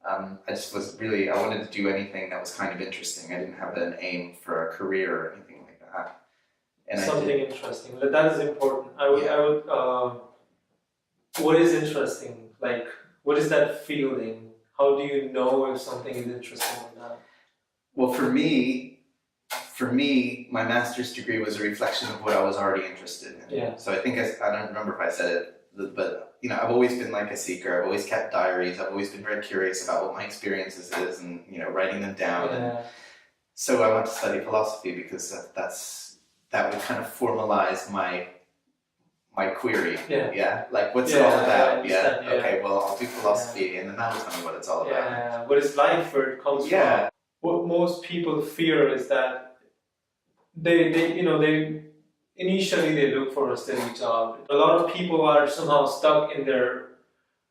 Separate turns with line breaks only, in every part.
I just was really, I wanted to do anything that was kind of interesting. I didn't have an aim for a career or anything like that. And
Something interesting. That is important. What is interesting? Like, what is that feeling? How do you know if something is interesting or not?
Well, for me, my master's degree was a reflection of what I was already interested in.
Yeah.
So I think I don't remember if I said it, but I've always been like a seeker. I've always kept diaries. I've always been very curious about what my experiences is, and writing them down.
Yeah.
And so I went to study philosophy because that would kind of formalize my query.
Yeah.
Like, what's it all about?
Yeah.
Okay, well, I'll do philosophy, and then that will tell me what it's all about.
Yeah. What is life, where it comes from? What most people fear is that they initially they look for a steady job. A lot of people are somehow stuck in their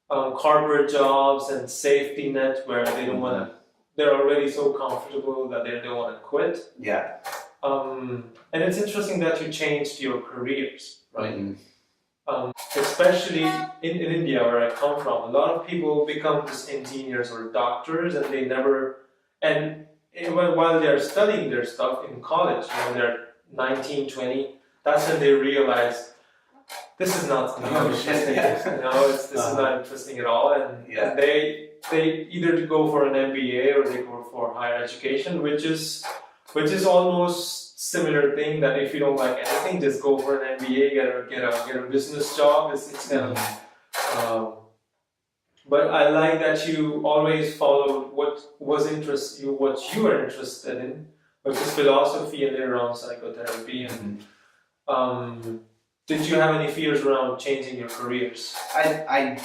corporate jobs and safety net where they don't want to. They're already so comfortable that they don't want to quit.
Yeah.
And it's interesting that you changed your careers, right?
Mm-hmm.
Especially in India, where I come from, a lot of people become just engineers or doctors, and they never. And while they're studying their stuff in college, when they're 19, 20, that's when they realize this is not interesting. This is not interesting at all, and they either go for an MBA or they go for higher education, which is almost similar thing that if you don't like anything, just go for an MBA, get a business job. It's kind of. But I like that you always followed what you were interested in, which is philosophy and later on psychotherapy. And did you have any fears around changing your careers?
I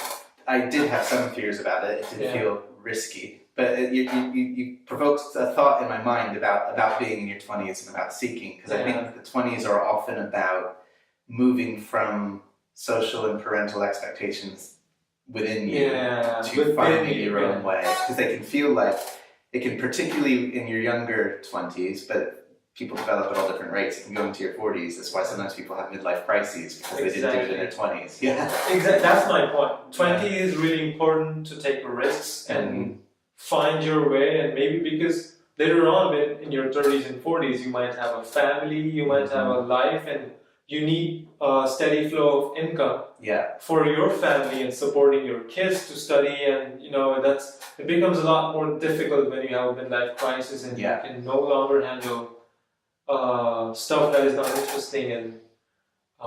did have some fears about it. It did feel risky, but you provoked a thought in my mind about being in your 20s and about seeking, because I think the 20s are often about moving from social and parental expectations within you to finding your own way, because they can feel like it can, particularly in your younger 20s, but people develop at all different rates. It can go into your 40s. That's why sometimes people have midlife crises, because they didn't do it in their 20s. Yeah,
exactly. That's my point. 20 is really important to take risks and find your way, and maybe because later on in your 30s and 40s you might have a family, you might have a life, and you need a steady flow of income for your family and supporting your kids to study, and it becomes a lot more difficult when you have a midlife crisis and you can no longer handle stuff that is not interesting, and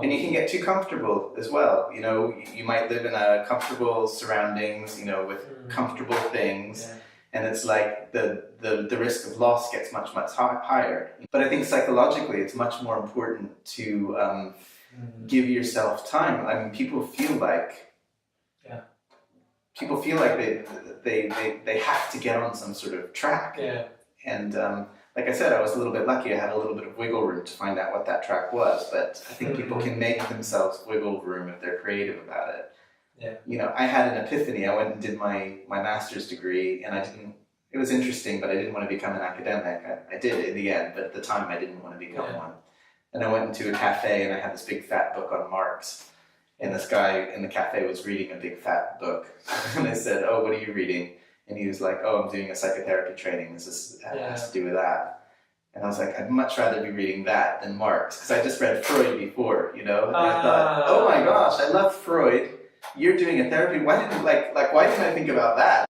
you can get too comfortable as well. You might live in a comfortable surroundings, with comfortable things, and it's like the risk of loss gets much higher. But I think psychologically it's much more important to give yourself time. I mean, people feel like they have to get on some sort of track. And like I said, I was a little bit lucky. I had a little bit of wiggle room to find out what that track was. But I think people can make themselves wiggle room if they're creative about it. I had an epiphany. I went and did my master's degree, and it was interesting, but I didn't want to become an academic. I did in the end, but at the time I didn't want to become one. And I went into a cafe, and I had this big fat book on Marx, and this guy in the cafe was reading a big fat book. And I said, "Oh, what are you reading?" And he was like, "Oh, I'm doing a psychotherapy training. This has to do with that." And I was like, "I'd much rather be reading that than Marx," because I just read Freud before, And I thought, "Oh my gosh, I love Freud. You're doing a therapy. Why didn't I think about that?"